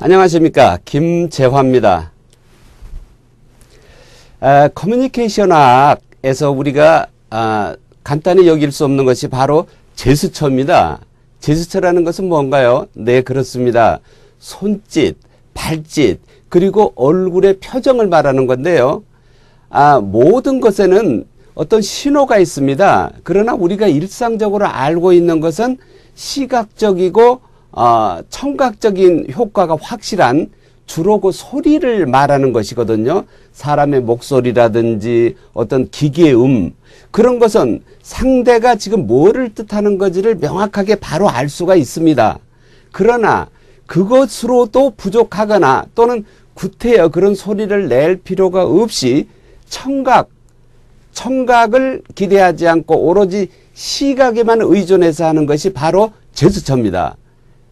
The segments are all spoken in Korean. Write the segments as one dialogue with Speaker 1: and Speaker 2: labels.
Speaker 1: 안녕하십니까, 김재화입니다. 커뮤니케이션학에서 우리가 간단히 여길 수 없는 것이 바로 제스처입니다. 제스처라는 것은 뭔가요? 네, 그렇습니다. 손짓, 발짓, 그리고 얼굴의 표정을 말하는 건데요. 모든 것에는 어떤 신호가 있습니다. 그러나 우리가 일상적으로 알고 있는 것은 시각적이고 청각적인 효과가 확실한 주로 그 소리를 말하는 것이거든요. 사람의 목소리라든지 어떤 기계의 그런 것은 상대가 지금 뭐를 뜻하는 건지를 명확하게 바로 알 수가 있습니다. 그러나 그것으로도 부족하거나 또는 구태여 그런 소리를 낼 필요가 없이 청각을 기대하지 않고 오로지 시각에만 의존해서 하는 것이 바로 제스처입니다.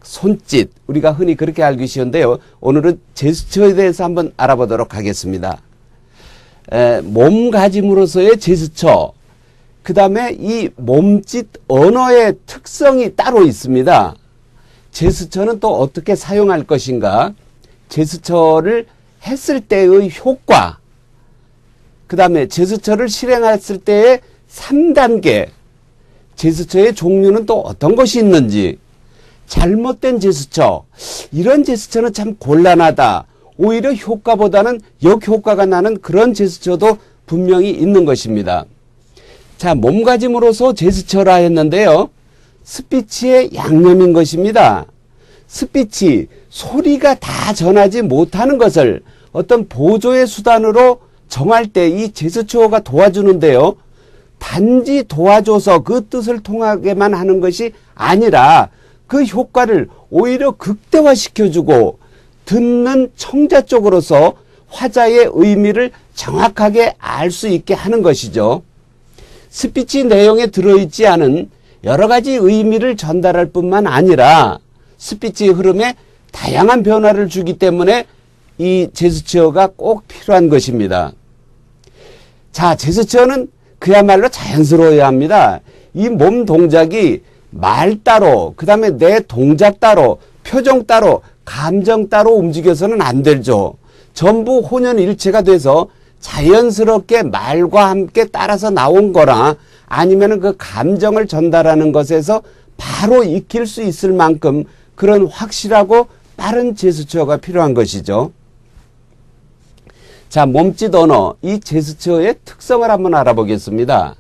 Speaker 1: 손짓, 우리가 흔히 그렇게 알기 쉬운데요. 오늘은 제스처에 대해서 한번 알아보도록 하겠습니다. 몸가짐으로서의 제스처, 그 다음에 이 몸짓 언어의 특성이 따로 있습니다. 제스처는 또 어떻게 사용할 것인가, 제스처를 했을 때의 효과, 그 다음에 제스처를 실행했을 때의 3단계, 제스처의 종류는 또 어떤 것이 있는지, 잘못된 제스처, 이런 제스처는 참 곤란하다. 오히려 효과보다는 역효과가 나는 그런 제스처도 분명히 있는 것입니다. 자, 몸가짐으로서 제스처라 했는데요. 스피치의 양념인 것입니다. 스피치, 소리가 다 전하지 못하는 것을 어떤 보조의 수단으로 정할 때 이 제스처가 도와주는데요. 단지 도와줘서 그 뜻을 통하게만 하는 것이 아니라 그 효과를 오히려 극대화시켜주고 듣는 청자 쪽으로서 화자의 의미를 정확하게 알 수 있게 하는 것이죠. 스피치 내용에 들어있지 않은 여러 가지 의미를 전달할 뿐만 아니라 스피치 흐름에 다양한 변화를 주기 때문에 이 제스처가 꼭 필요한 것입니다. 자, 제스처는 그야말로 자연스러워야 합니다. 이 몸 동작이 말 따로, 그 다음에 내 동작 따로, 표정 따로, 감정 따로 움직여서는 안 되죠. 전부 혼연일체가 돼서 자연스럽게 말과 함께 따라서 나온 거나 아니면 그 감정을 전달하는 것에서 바로 익힐 수 있을 만큼 그런 확실하고 빠른 제스처가 필요한 것이죠. 자, 몸짓 언어, 이 제스처의 특성을 한번 알아보겠습니다.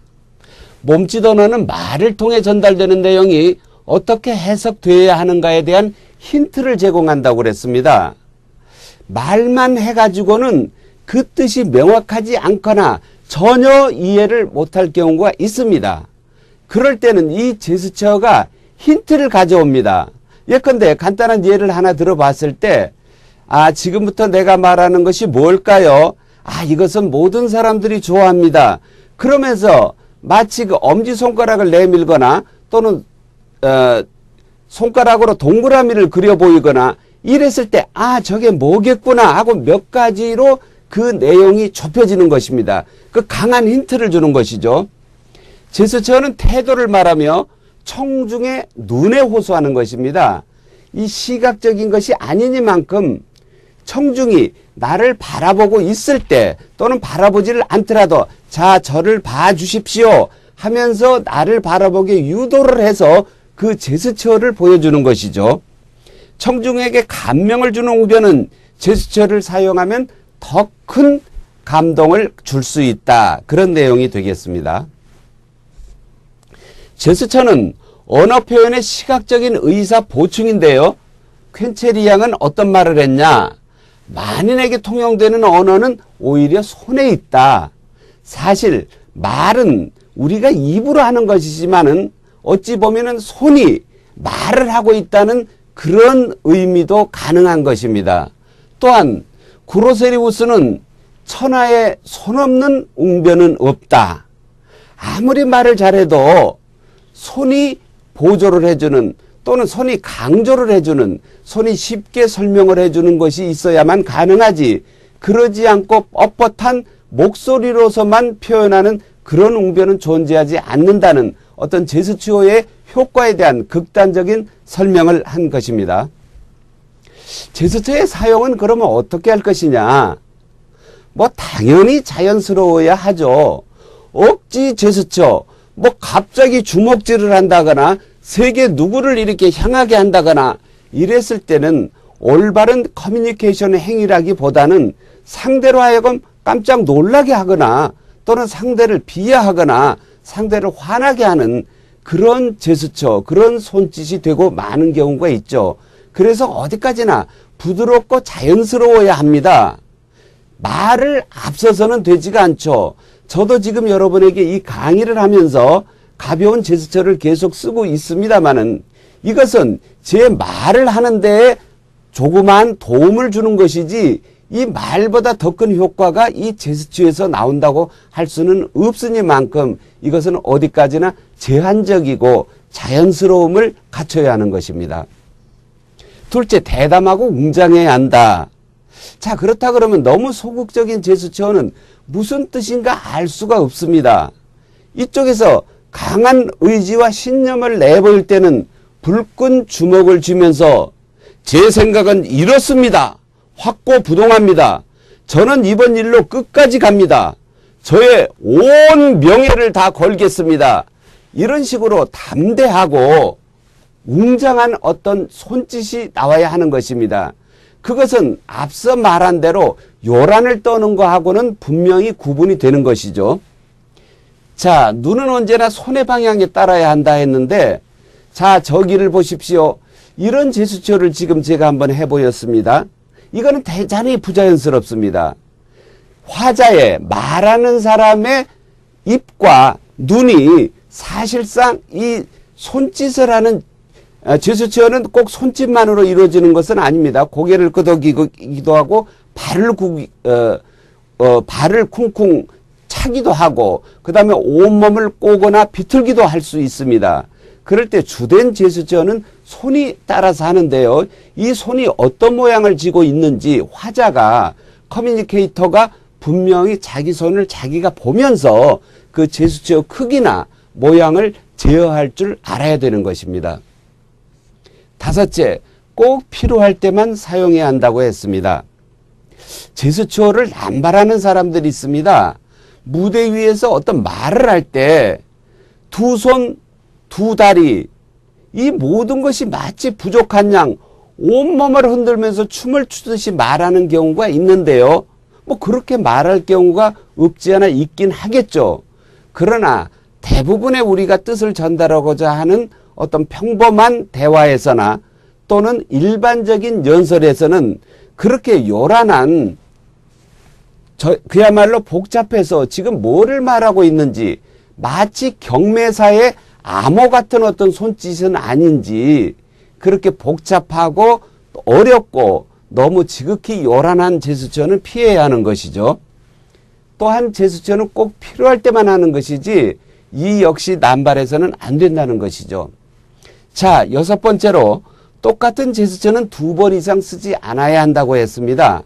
Speaker 1: 몸짓 언어는 말을 통해 전달되는 내용이 어떻게 해석되어야 하는가에 대한 힌트를 제공한다고 그랬습니다. 말만 해가지고는 그 뜻이 명확하지 않거나 전혀 이해를 못할 경우가 있습니다. 그럴 때는 이 제스처가 힌트를 가져옵니다. 예컨대 간단한 예를 하나 들어봤을 때, 지금부터 내가 말하는 것이 뭘까요? 이것은 모든 사람들이 좋아합니다. 그러면서 마치 그 엄지손가락을 내밀거나 또는 손가락으로 동그라미를 그려 보이거나 이랬을 때 저게 뭐겠구나 하고 몇 가지로 그 내용이 좁혀지는 것입니다. 그 강한 힌트를 주는 것이죠. 제스처는 태도를 말하며 청중의 눈에 호소하는 것입니다. 이 시각적인 것이 아니니만큼 청중이 나를 바라보고 있을 때 또는 바라보지를 않더라도 자, 저를 봐주십시오 하면서 나를 바라보게 유도를 해서 그 제스처를 보여주는 것이죠. 청중에게 감명을 주는 웅변은 제스처를 사용하면 더 큰 감동을 줄 수 있다. 그런 내용이 되겠습니다. 제스처는 언어 표현의 시각적인 의사 보충인데요. 퀸체리 양은 어떤 말을 했냐? 만인에게 통용되는 언어는 오히려 손에 있다. 사실 말은 우리가 입으로 하는 것이지만은 어찌 보면은 손이 말을 하고 있다는 그런 의미도 가능한 것입니다. 또한 구로세리우스는 천하에 손 없는 웅변은 없다. 아무리 말을 잘해도 손이 보조를 해주는 또는 손이 강조를 해주는, 손이 쉽게 설명을 해주는 것이 있어야만 가능하지, 그러지 않고 뻣뻣한 목소리로서만 표현하는 그런 웅변은 존재하지 않는다는 어떤 제스처의 효과에 대한 극단적인 설명을 한 것입니다. 제스처의 사용은 그러면 어떻게 할 것이냐? 뭐 당연히 자연스러워야 하죠. 억지 제스처, 뭐 갑자기 주먹질을 한다거나 세계 누구를 이렇게 향하게 한다거나 이랬을 때는 올바른 커뮤니케이션 행위라기보다는 상대로 하여금 깜짝 놀라게 하거나 또는 상대를 비하하거나 상대를 화나게 하는 그런 제스처, 그런 손짓이 되고 많은 경우가 있죠. 그래서 어디까지나 부드럽고 자연스러워야 합니다. 말을 앞서서는 되지가 않죠. 저도 지금 여러분에게 이 강의를 하면서 가벼운 제스처를 계속 쓰고 있습니다만은 이것은 제 말을 하는 데에 조그만 도움을 주는 것이지 이 말보다 더 큰 효과가 이 제스처에서 나온다고 할 수는 없으니만큼 이것은 어디까지나 제한적이고 자연스러움을 갖춰야 하는 것입니다. 둘째, 대담하고 웅장해야 한다. 자, 그렇다 그러면 너무 소극적인 제스처는 무슨 뜻인가 알 수가 없습니다. 이쪽에서 강한 의지와 신념을 내보일 때는 불끈 주먹을 쥐면서 제 생각은 이렇습니다. 확고부동합니다. 저는 이번 일로 끝까지 갑니다. 저의 온 명예를 다 걸겠습니다. 이런 식으로 담대하고 웅장한 어떤 손짓이 나와야 하는 것입니다. 그것은 앞서 말한 대로 요란을 떠는 거하고는 분명히 구분이 되는 것이죠. 자, 눈은 언제나 손의 방향에 따라야 한다 했는데, 자, 저기를 보십시오. 이런 제스처를 지금 제가 한번 해보였습니다. 이거는 대단히 부자연스럽습니다. 화자의 말하는 사람의 입과 눈이 사실상 이 손짓을 하는 제스처는 꼭 손짓만으로 이루어지는 것은 아닙니다. 고개를 끄덕이기도 하고 발을 쿵쿵 차기도 하고 그 다음에 온몸을 꼬거나 비틀기도 할 수 있습니다. 그럴 때 주된 제스처는 손이 따라서 하는데요. 이 손이 어떤 모양을 쥐고 있는지 화자가, 커뮤니케이터가 분명히 자기 손을 자기가 보면서 그 제스처 크기나 모양을 제어할 줄 알아야 되는 것입니다. 다섯째, 꼭 필요할 때만 사용해야 한다고 했습니다. 제스처를 남발하는 사람들이 있습니다. 무대 위에서 어떤 말을 할 때 두 손, 두 다리, 이 모든 것이 마치 부족한 양 온몸을 흔들면서 춤을 추듯이 말하는 경우가 있는데요. 뭐 그렇게 말할 경우가 없지 않아 있긴 하겠죠. 그러나 대부분의 우리가 뜻을 전달하고자 하는 어떤 평범한 대화에서나 또는 일반적인 연설에서는 그렇게 요란한 그야말로 복잡해서 지금 뭐를 말하고 있는지 마치 경매사의 암호 같은 어떤 손짓은 아닌지 그렇게 복잡하고 어렵고 너무 지극히 요란한 제스처는 피해야 하는 것이죠. 또한 제스처는 꼭 필요할 때만 하는 것이지 이 역시 남발해서는 안 된다는 것이죠. 자, 여섯 번째로 똑같은 제스처는 2번 이상 쓰지 않아야 한다고 했습니다.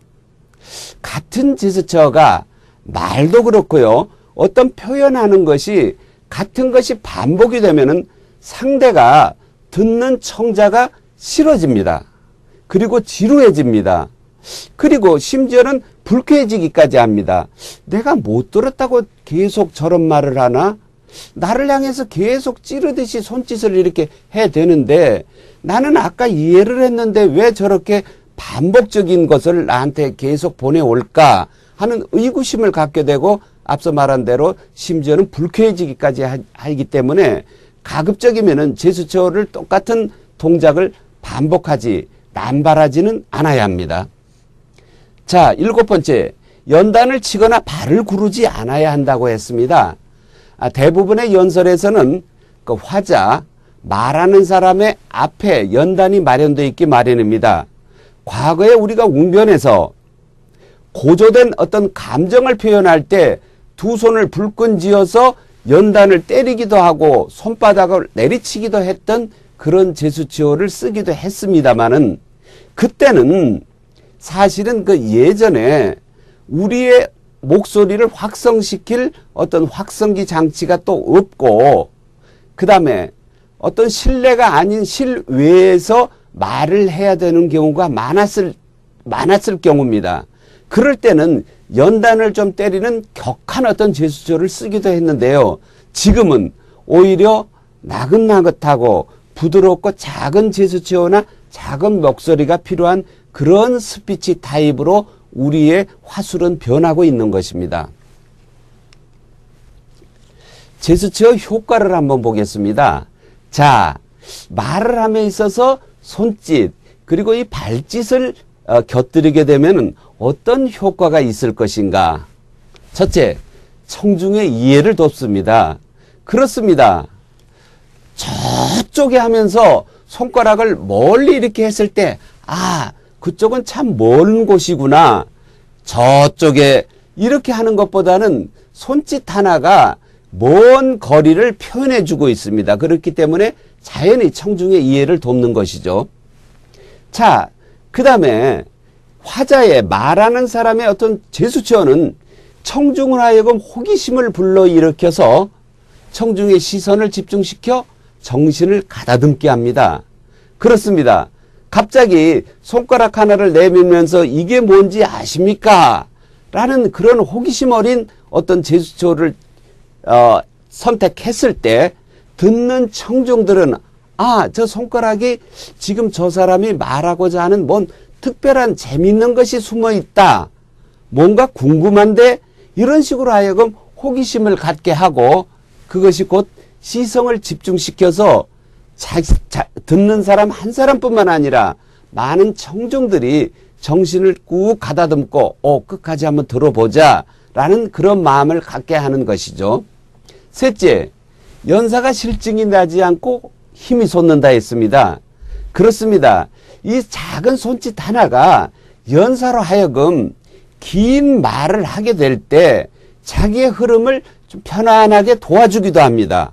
Speaker 1: 같은 제스처가 말도 그렇고요. 어떤 표현하는 것이 같은 것이 반복이 되면은 상대가 듣는 청자가 싫어집니다. 그리고 지루해집니다. 그리고 심지어는 불쾌해지기까지 합니다. 내가 못 들었다고 계속 저런 말을 하나? 나를 향해서 계속 찌르듯이 손짓을 이렇게 해대는데 나는 아까 이해를 했는데 왜 저렇게 반복적인 것을 나한테 계속 보내올까 하는 의구심을 갖게 되고 앞서 말한 대로 심지어는 불쾌해지기까지 하기 때문에 가급적이면은 제스처를 똑같은 동작을 반복하지 남발하지는 않아야 합니다. 자, 7번째, 연단을 치거나 발을 구르지 않아야 한다고 했습니다. 대부분의 연설에서는 그 화자, 말하는 사람의 앞에 연단이 마련되어 있기 마련입니다. 과거에 우리가 웅변에서 고조된 어떤 감정을 표현할 때 두 손을 불끈 쥐어서 연단을 때리기도 하고 손바닥을 내리치기도 했던 그런 제스처를 쓰기도 했습니다마는 그때는 사실은 그 예전에 우리의 목소리를 확성시킬 어떤 확성기 장치가 또 없고 그 다음에 어떤 실내가 아닌 실외에서 말을 해야 되는 경우가 많았을 많았을 경우입니다. 그럴 때는 연단을 좀 때리는 격한 어떤 제스처를 쓰기도 했는데요. 지금은 오히려 나긋나긋하고 부드럽고 작은 제스처나 작은 목소리가 필요한 그런 스피치 타입으로 우리의 화술은 변하고 있는 것입니다. 제스처 효과를 한번 보겠습니다. 자, 말을 함에 있어서 손짓 그리고 이 발짓을 곁들이게 되면 어떤 효과가 있을 것인가? 첫째, 청중의 이해를 돕습니다. 그렇습니다. 저쪽에 하면서 손가락을 멀리 이렇게 했을 때, 아, 그쪽은 참 먼 곳이구나. 저쪽에 이렇게 하는 것보다는 손짓 하나가 먼 거리를 표현해 주고 있습니다. 그렇기 때문에 자연히 청중의 이해를 돕는 것이죠. 자, 그 다음에 화자의 말하는 사람의 어떤 제스처는 청중을 하여금 호기심을 불러일으켜서 청중의 시선을 집중시켜 정신을 가다듬게 합니다. 그렇습니다. 갑자기 손가락 하나를 내밀면서 이게 뭔지 아십니까? 라는 그런 호기심 어린 어떤 제스처를 선택했을 때 듣는 청중들은 아, 저 손가락이 지금 저 사람이 말하고자 하는 뭔 특별한 재미있는 것이 숨어 있다. 뭔가 궁금한데 이런 식으로 하여금 호기심을 갖게 하고 그것이 곧 시선을 집중시켜서 듣는 사람 한 사람뿐만 아니라 많은 청중들이 정신을 꾹 가다듬고 끝까지 한번 들어보자 라는 그런 마음을 갖게 하는 것이죠. 셋째, 연사가 실증이 나지 않고 힘이 솟는다 했습니다. 그렇습니다. 이 작은 손짓 하나가 연사로 하여금 긴 말을 하게 될 때 자기의 흐름을 좀 편안하게 도와주기도 합니다.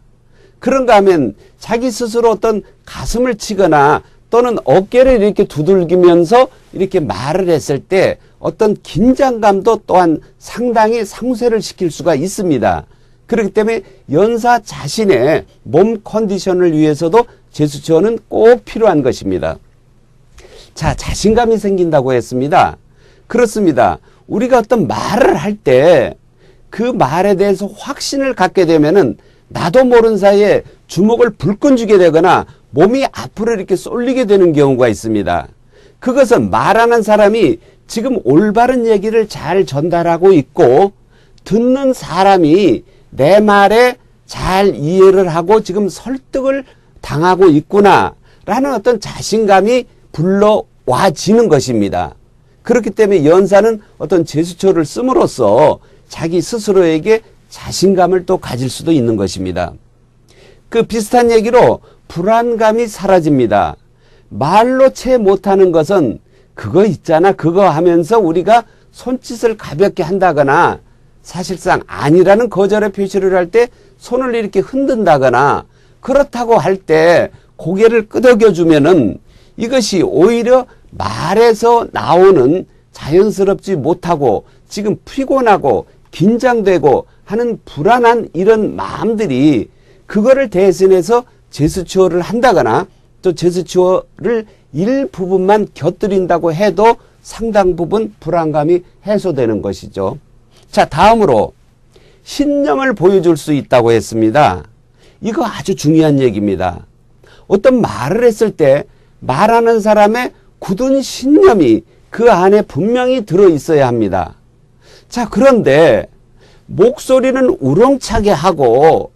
Speaker 1: 그런가 하면 자기 스스로 어떤 가슴을 치거나 또는 어깨를 이렇게 두들기면서 이렇게 말을 했을 때 어떤 긴장감도 또한 상당히 상쇄를 시킬 수가 있습니다. 그렇기 때문에 연사 자신의 몸 컨디션을 위해서도 제스처는 꼭 필요한 것입니다. 자, 자신감이 생긴다고 했습니다. 그렇습니다. 우리가 어떤 말을 할 때 그 말에 대해서 확신을 갖게 되면은 나도 모르는 사이에 주먹을 불끈 쥐게 되거나 몸이 앞으로 이렇게 쏠리게 되는 경우가 있습니다. 그것은 말하는 사람이 지금 올바른 얘기를 잘 전달하고 있고 듣는 사람이 내 말에 잘 이해를 하고 지금 설득을 당하고 있구나 라는 어떤 자신감이 불러와지는 것입니다. 그렇기 때문에 연사는 어떤 제스처를 씀으로써 자기 스스로에게 자신감을 또 가질 수도 있는 것입니다. 그 비슷한 얘기로 불안감이 사라집니다. 말로 채 못하는 것은 그거 있잖아 그거 하면서 우리가 손짓을 가볍게 한다거나 사실상 아니라는 거절의 표시를 할 때 손을 이렇게 흔든다거나 그렇다고 할 때 고개를 끄덕여 주면은 이것이 오히려 말에서 나오는 자연스럽지 못하고 지금 피곤하고 긴장되고 하는 불안한 이런 마음들이 그거를 대신해서 제스처를 한다거나 또 제스처를 일부분만 곁들인다고 해도 상당 부분 불안감이 해소되는 것이죠. 자, 다음으로 신념을 보여줄 수 있다고 했습니다. 이거 아주 중요한 얘기입니다. 어떤 말을 했을 때 말하는 사람의 굳은 신념이 그 안에 분명히 들어있어야 합니다. 자, 그런데 목소리는 우렁차게 하고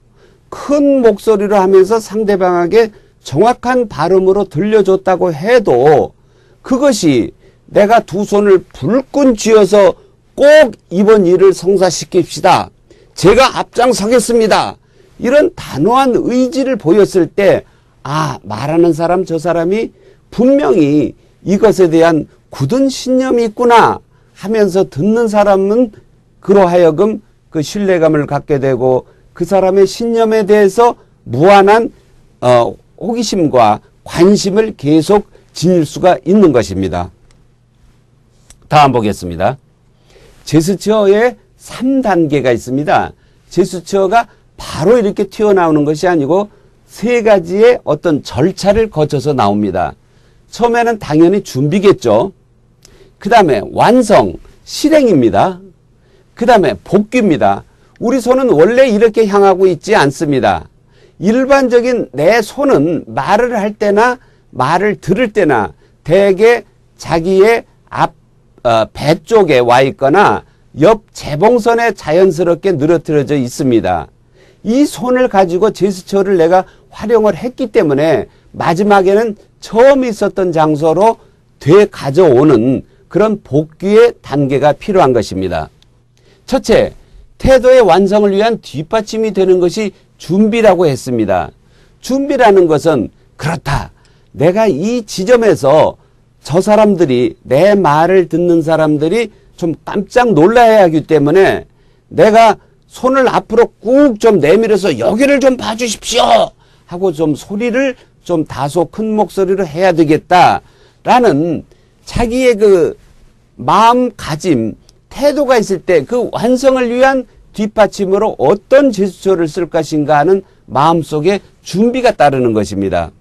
Speaker 1: 큰 목소리로 하면서 상대방에게 정확한 발음으로 들려줬다고 해도 그것이 내가 두 손을 불끈 쥐어서 꼭 이번 일을 성사시킵시다. 제가 앞장서겠습니다. 이런 단호한 의지를 보였을 때 아, 말하는 사람 저 사람이 분명히 이것에 대한 굳은 신념이 있구나 하면서 듣는 사람은 그로하여금 그 신뢰감을 갖게 되고 그 사람의 신념에 대해서 무한한 호기심과 관심을 계속 지닐 수가 있는 것입니다. 다음 보겠습니다. 제스처에 3단계가 있습니다. 제스처가 바로 이렇게 튀어나오는 것이 아니고 3가지의 어떤 절차를 거쳐서 나옵니다. 처음에는 당연히 준비겠죠. 그 다음에 완성, 실행입니다. 그 다음에 복귀입니다. 우리 손은 원래 이렇게 향하고 있지 않습니다. 일반적인 내 손은 말을 할 때나 말을 들을 때나 대개 자기의 배 쪽에 와 있거나 옆 재봉선에 자연스럽게 늘어뜨려져 있습니다. 이 손을 가지고 제스처를 내가 활용을 했기 때문에 마지막에는 처음 있었던 장소로 되가져오는 그런 복귀의 단계가 필요한 것입니다. 첫째, 태도의 완성을 위한 뒷받침이 되는 것이 준비라고 했습니다. 준비라는 것은 그렇다. 내가 이 지점에서 저 사람들이 내 말을 듣는 사람들이 좀 깜짝 놀라야 하기 때문에 내가 손을 앞으로 꾹 좀 내밀어서 여기를 좀 봐주십시오 하고 좀 소리를 좀 다소 큰 목소리로 해야 되겠다라는 자기의 그 마음가짐, 태도가 있을 때 그 완성을 위한 뒷받침으로 어떤 제스처를 쓸 것인가 하는 마음속에 준비가 따르는 것입니다.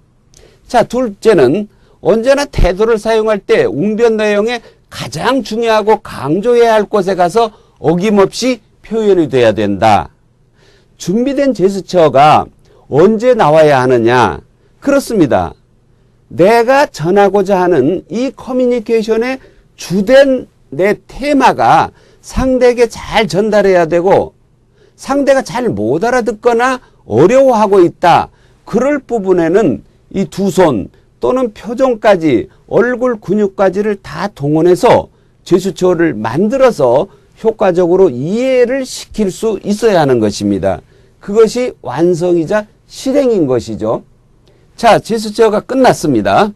Speaker 1: 자, 둘째는 언제나 태도를 사용할 때 웅변 내용에 가장 중요하고 강조해야 할 곳에 가서 어김없이 표현이 돼야 된다. 준비된 제스처가 언제 나와야 하느냐? 그렇습니다. 내가 전하고자 하는 이 커뮤니케이션의 주된 내 테마가 상대에게 잘 전달해야 되고 상대가 잘 못 알아듣거나 어려워하고 있다. 그럴 부분에는 이 두 손 또는 표정까지 얼굴 근육까지를 다 동원해서 제스처를 만들어서 효과적으로 이해를 시킬 수 있어야 하는 것입니다. 그것이 완성이자 실행인 것이죠. 자, 제스처가 끝났습니다.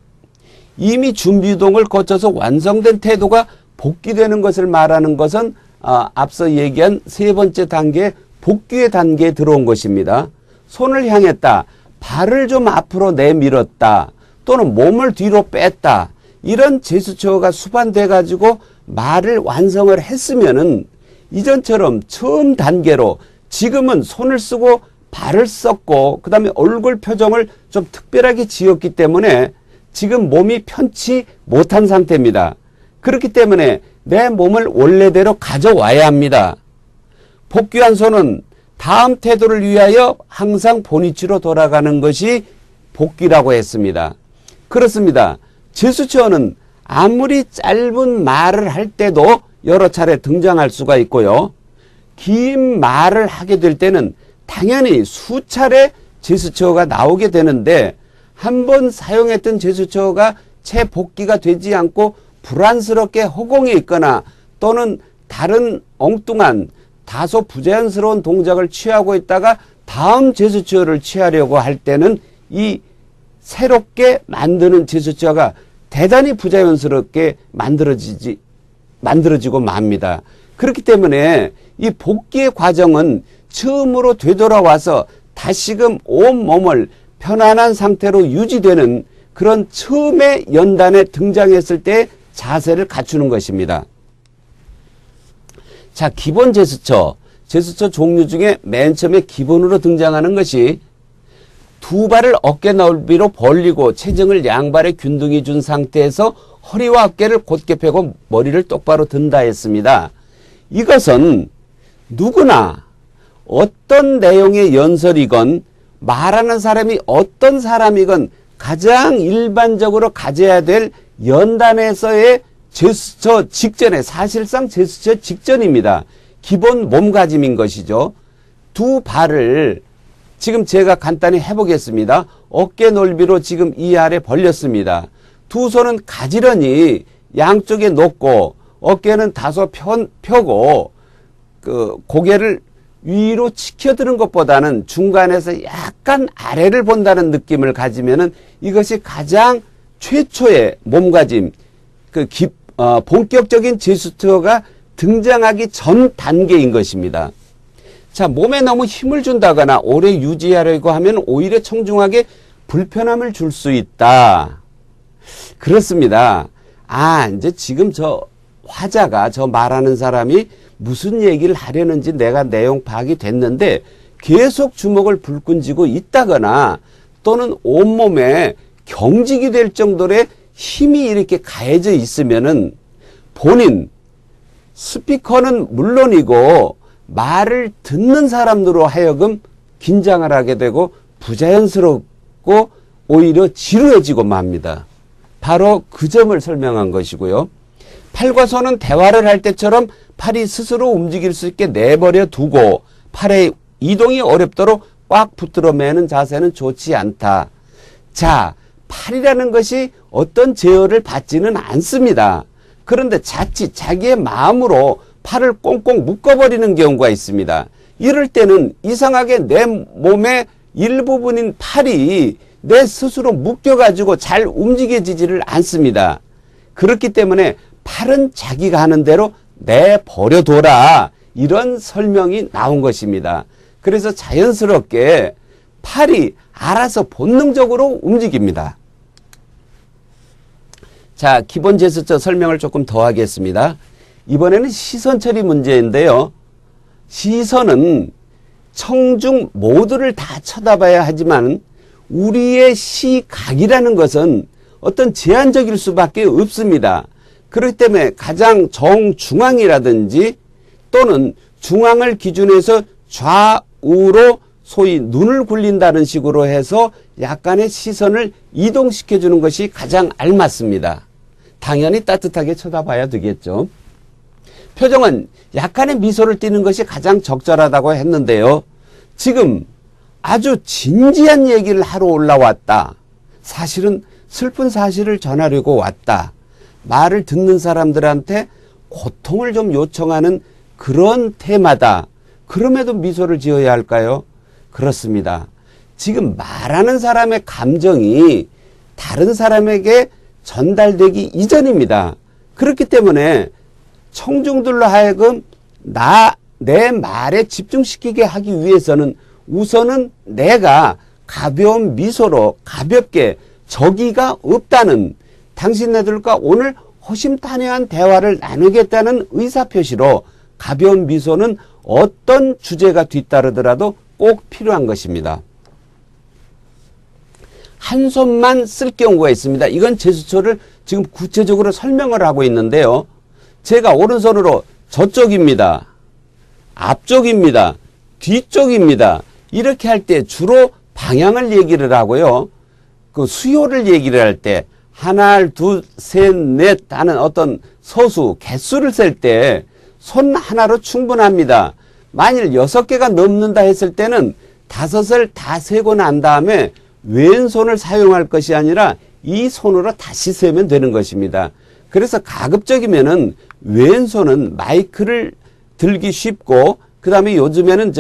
Speaker 1: 이미 준비동을 거쳐서 완성된 태도가 복귀되는 것을 말하는 것은 앞서 얘기한 세 번째 단계 복귀의 단계에 들어온 것입니다. 손을 향했다. 발을 좀 앞으로 내밀었다. 또는 몸을 뒤로 뺐다. 이런 제스처가 수반돼 가지고 말을 완성을 했으면은 이전처럼 처음 단계로 지금은 손을 쓰고 발을 썼고 그 다음에 얼굴 표정을 좀 특별하게 지었기 때문에 지금 몸이 편치 못한 상태입니다. 그렇기 때문에 내 몸을 원래대로 가져와야 합니다. 복귀한 손은 다음 태도를 위하여 항상 본위치로 돌아가는 것이 복귀라고 했습니다. 그렇습니다. 제스처는 아무리 짧은 말을 할 때도 여러 차례 등장할 수가 있고요. 긴 말을 하게 될 때는 당연히 수차례 제스처가 나오게 되는데 한 번 사용했던 제스처가 재복귀가 되지 않고 불안스럽게 허공에 있거나 또는 다른 엉뚱한 다소 부자연스러운 동작을 취하고 있다가 다음 제스처를 취하려고 할 때는 이 새롭게 만드는 제스처가 대단히 부자연스럽게 만들어지고 맙니다. 그렇기 때문에 이 복귀의 과정은 처음으로 되돌아와서 다시금 온몸을 편안한 상태로 유지되는 그런 처음에 연단에 등장했을 때 자세를 갖추는 것입니다. 자, 기본 제스처 종류 중에 맨 처음에 기본으로 등장하는 것이 두 발을 어깨 넓이로 벌리고 체중을 양발에 균등히 준 상태에서 허리와 어깨를 곧게 펴고 머리를 똑바로 든다 했습니다. 이것은 누구나 어떤 내용의 연설이건 말하는 사람이 어떤 사람이건 가장 일반적으로 가져야 될 연단에서의 제스처 직전에 사실상 제스처 직전입니다. 기본 몸가짐인 것이죠. 두 발을 지금 제가 간단히 해보겠습니다. 어깨 넓이로 지금 이 아래 벌렸습니다. 두 손은 가지런히 양쪽에 놓고 어깨는 다소 펴고 그 고개를 위로 치켜드는 것보다는 중간에서 약간 아래를 본다는 느낌을 가지면은 이것이 가장 최초의 몸가짐, 본격적인 제스처가 등장하기 전 단계인 것입니다. 자, 몸에 너무 힘을 준다거나 오래 유지하려고 하면 오히려 청중하게 불편함을 줄 수 있다. 그렇습니다. 이제 지금 저 화자가 저 말하는 사람이 무슨 얘기를 하려는지 내가 내용 파악이 됐는데 계속 주먹을 불끈 쥐고 있다거나 또는 온몸에 경직이 될 정도의 힘이 이렇게 가해져 있으면은 본인, 스피커는 물론이고 말을 듣는 사람들로 하여금 긴장을 하게 되고 부자연스럽고 오히려 지루해지고 맙니다. 바로 그 점을 설명한 것이고요. 팔과 손은 대화를 할 때처럼 팔이 스스로 움직일 수 있게 내버려 두고 팔의 이동이 어렵도록 꽉 붙들어 매는 자세는 좋지 않다. 자, 팔이라는 것이 어떤 제어를 받지는 않습니다. 그런데 자칫 자기의 마음으로 팔을 꽁꽁 묶어버리는 경우가 있습니다. 이럴 때는 이상하게 내 몸의 일부분인 팔이 내 스스로 묶여가지고 잘 움직여지지를 않습니다. 그렇기 때문에 팔은 자기가 하는 대로 내버려둬라. 이런 설명이 나온 것입니다. 그래서 자연스럽게 팔이 알아서 본능적으로 움직입니다. 자, 기본 제스처 설명을 조금 더 하겠습니다. 이번에는 시선 처리 문제인데요. 시선은 청중 모두를 다 쳐다봐야 하지만 우리의 시각이라는 것은 어떤 제한적일 수밖에 없습니다. 그렇기 때문에 가장 정중앙이라든지 또는 중앙을 기준해서 좌우로 소위 눈을 굴린다는 식으로 해서 약간의 시선을 이동시켜 주는 것이 가장 알맞습니다. 당연히 따뜻하게 쳐다봐야 되겠죠. 표정은 약간의 미소를 띠는 것이 가장 적절하다고 했는데요. 지금 아주 진지한 얘기를 하러 올라왔다. 사실은 슬픈 사실을 전하려고 왔다. 말을 듣는 사람들한테 고통을 좀 요청하는 그런 테마다. 그럼에도 미소를 지어야 할까요? 그렇습니다. 지금 말하는 사람의 감정이 다른 사람에게 전달되기 이전입니다. 그렇기 때문에 청중들로 하여금 내 말에 집중시키게 하기 위해서는 우선은 내가 가벼운 미소로 가볍게 적의가 없다는 당신네들과 오늘 허심탄회한 대화를 나누겠다는 의사표시로 가벼운 미소는 어떤 주제가 뒤따르더라도 꼭 필요한 것입니다. 한 손만 쓸 경우가 있습니다. 이건 제스처를 지금 구체적으로 설명을 하고 있는데요. 제가 오른손으로 저쪽입니다. 앞쪽입니다. 뒤쪽입니다. 이렇게 할 때 주로 방향을 얘기를 하고요. 그 수요를 얘기를 할 때 하나, 둘, 셋, 넷 하는 어떤 소수, 개수를 셀 때 손 하나로 충분합니다. 만일 6개가 넘는다 했을 때는 5을 다 세고 난 다음에 왼손을 사용할 것이 아니라 이 손으로 다시 세면 되는 것입니다. 그래서 가급적이면은 왼손은 마이크를 들기 쉽고 그 다음에 요즘에는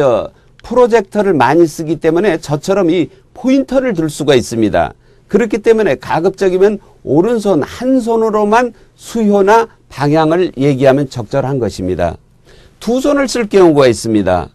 Speaker 1: 프로젝터를 많이 쓰기 때문에 저처럼 이 포인터를 들 수가 있습니다. 그렇기 때문에 가급적이면 오른손 한 손으로만 수효나 방향을 얘기하면 적절한 것입니다. 두 손을 쓸 경우가 있습니다.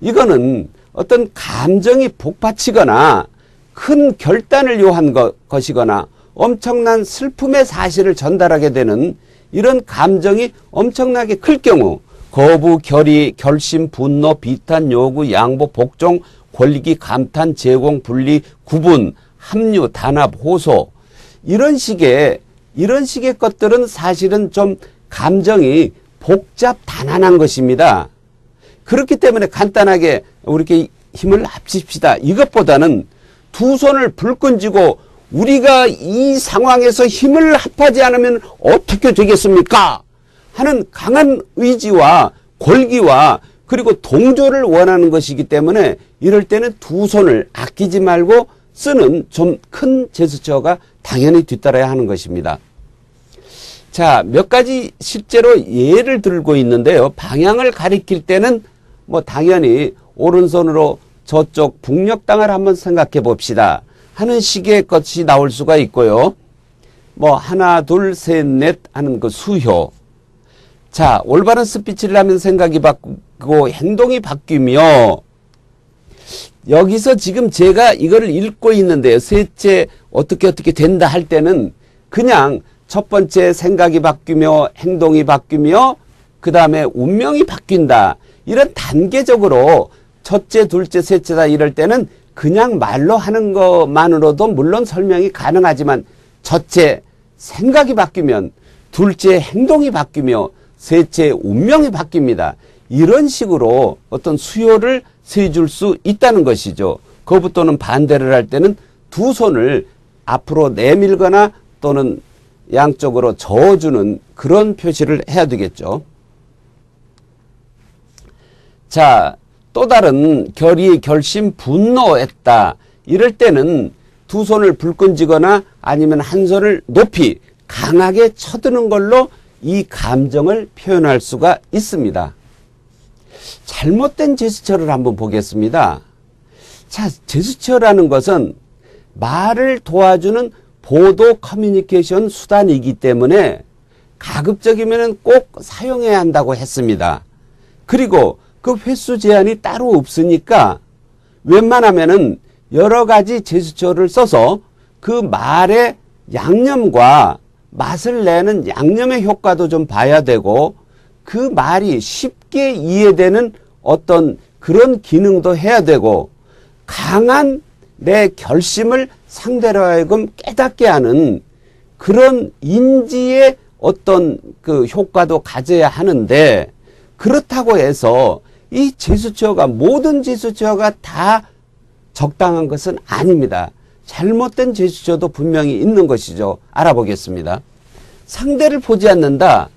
Speaker 1: 이거는 어떤 감정이 복받치거나 큰 결단을 요한 것이거나 엄청난 슬픔의 사실을 전달하게 되는 이런 감정이 엄청나게 클 경우 거부, 결의, 결심, 분노, 비탄, 요구, 양보, 복종, 권리기, 감탄, 제공, 분리, 구분, 합류, 단합, 호소 이런 식의 것들은 사실은 좀 감정이 복잡 단안한 것입니다. 그렇기 때문에 간단하게 우리 힘을 합칩시다. 이것보다는 두 손을 불끈 쥐고 우리가 이 상황에서 힘을 합하지 않으면 어떻게 되겠습니까? 하는 강한 의지와 권기와 그리고 동조를 원하는 것이기 때문에 이럴 때는 두 손을 아끼지 말고 쓰는 좀 큰 제스처가 당연히 뒤따라야 하는 것입니다. 자, 몇 가지 실제로 예를 들고 있는데요. 방향을 가리킬 때는 당연히 오른손으로 저쪽 북녘 땅을 한번 생각해 봅시다 하는 식의 것이 나올 수가 있고요. 하나, 둘, 셋, 넷 하는 그 수효. 자, 올바른 스피치를 하면 생각이 바뀌고 행동이 바뀌며 여기서 지금 제가 이거를 읽고 있는데요. 셋째 어떻게 된다 할 때는 그냥 첫 번째 생각이 바뀌며 행동이 바뀌며 그 다음에 운명이 바뀐다. 이런 단계적으로 첫째, 둘째, 셋째다 이럴 때는 그냥 말로 하는 것만으로도 물론 설명이 가능하지만 첫째 생각이 바뀌면 둘째 행동이 바뀌며 셋째 운명이 바뀝니다. 이런 식으로 어떤 수요를 세줄 수 있다는 것이죠. 거부 또는 반대를 할 때는 두 손을 앞으로 내밀거나 또는 양쪽으로 저어주는 그런 표시를 해야 되겠죠. 자, 또 다른 결의, 결심, 분노했다. 이럴 때는 두 손을 불끈 쥐거나 아니면 한 손을 높이 강하게 쳐드는 걸로 이 감정을 표현할 수가 있습니다. 잘못된 제스처를 한번 보겠습니다. 자, 제스처라는 것은 말을 도와주는 보도 커뮤니케이션 수단이기 때문에 가급적이면 꼭 사용해야 한다고 했습니다. 그리고 그 횟수 제한이 따로 없으니까 웬만하면은 여러 가지 제스처를 써서 그 말의 양념과 맛을 내는 양념의 효과도 좀 봐야 되고 그 말이 쉽게 이해되는 어떤 그런 기능도 해야 되고 강한 내 결심을 상대로 하여금 깨닫게 하는 그런 인지의 어떤 그 효과도 가져야 하는데 그렇다고 해서 이 제스처가 모든 제스처가 다 적당한 것은 아닙니다. 잘못된 제스처도 분명히 있는 것이죠. 알아보겠습니다. 상대를 보지 않는다.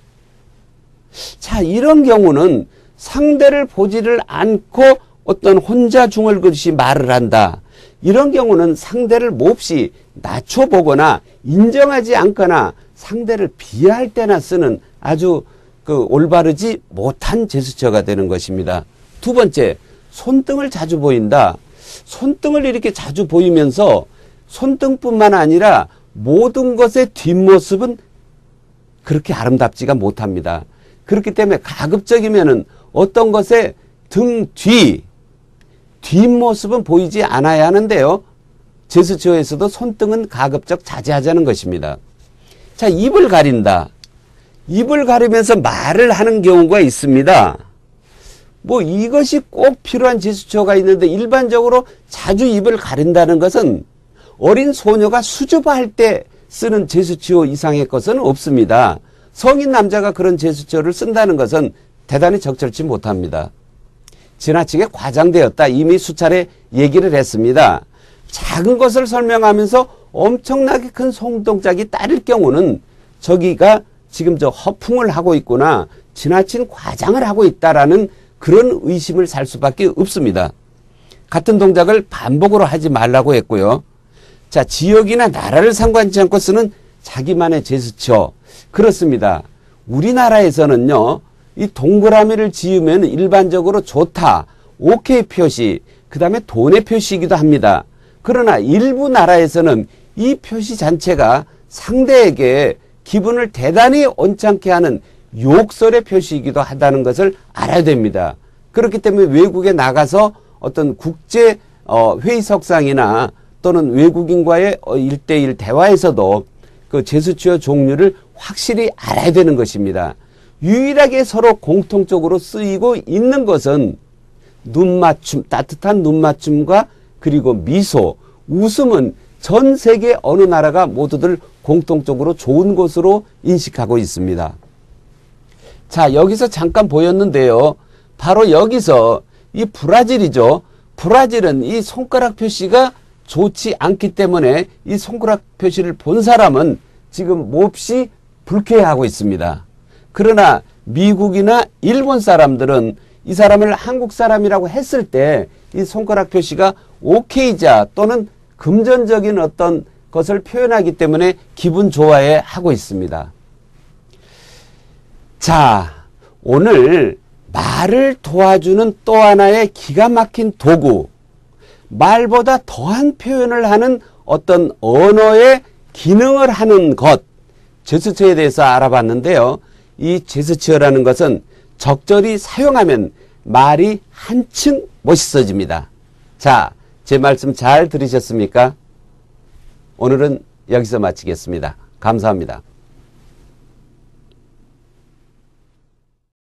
Speaker 1: 자, 이런 경우는 상대를 보지를 않고 어떤 혼자 중얼거리시 말을 한다. 이런 경우는 상대를 몹시 낮춰보거나 인정하지 않거나 상대를 비하할 때나 쓰는 아주 올바르지 못한 제스처가 되는 것입니다. 두 번째, 손등을 자주 보인다. 손등을 이렇게 자주 보이면서 손등뿐만 아니라 모든 것의 뒷모습은 그렇게 아름답지가 못합니다. 그렇기 때문에 가급적이면은 어떤 것의 등 뒤, 뒷모습은 보이지 않아야 하는데요. 제스처에서도 손등은 가급적 자제하자는 것입니다. 자, 입을 가린다. 입을 가리면서 말을 하는 경우가 있습니다. 뭐 이것이 꼭 필요한 제스처가 있는데 일반적으로 자주 입을 가린다는 것은 어린 소녀가 수줍어할 때 쓰는 제스처 이상의 것은 없습니다. 성인 남자가 그런 제스처를 쓴다는 것은 대단히 적절치 못합니다. 지나치게 과장되었다. 이미 수차례 얘기를 했습니다. 작은 것을 설명하면서 엄청나게 큰 손동작이 따를 경우는 저기가 지금 저 허풍을 하고 있구나, 지나친 과장을 하고 있다라는 그런 의심을 살 수밖에 없습니다. 같은 동작을 반복으로 하지 말라고 했고요. 자, 지역이나 나라를 상관치 않고 쓰는 자기만의 제스처. 그렇습니다. 우리나라에서는요, 이 동그라미를 지으면 일반적으로 좋다, 오케이 표시, 그 다음에 돈의 표시이기도 합니다. 그러나 일부 나라에서는 이 표시 자체가 상대에게 기분을 대단히 언짢게 하는 욕설의 표시이기도 하다는 것을 알아야 됩니다. 그렇기 때문에 외국에 나가서 어떤 국제 회의석상이나 또는 외국인과의 1대1 대화에서도 그 제스처 종류를 확실히 알아야 되는 것입니다. 유일하게 서로 공통적으로 쓰이고 있는 것은 눈맞춤, 따뜻한 눈맞춤과 그리고 미소, 웃음은 전 세계 어느 나라가 모두들 공통적으로 좋은 것으로 인식하고 있습니다. 자, 여기서 잠깐 보였는데요. 바로 여기서 이 브라질이죠. 브라질은 이 손가락 표시가 좋지 않기 때문에 이 손가락 표시를 본 사람은 지금 몹시 불쾌해하고 있습니다. 그러나 미국이나 일본 사람들은 이 사람을 한국 사람이라고 했을 때 이 손가락 표시가 오케이자 또는 금전적인 어떤 것을 표현하기 때문에 기분 좋아해 하고 있습니다. 자, 오늘 말을 도와주는 또 하나의 기가 막힌 도구, 말보다 더한 표현을 하는 어떤 언어의 기능을 하는 것, 제스처에 대해서 알아봤는데요. 이 제스처라는 것은 적절히 사용하면 말이 한층 멋있어집니다. 자, 제 말씀 잘 들으셨습니까? 오늘은 여기서 마치겠습니다. 감사합니다.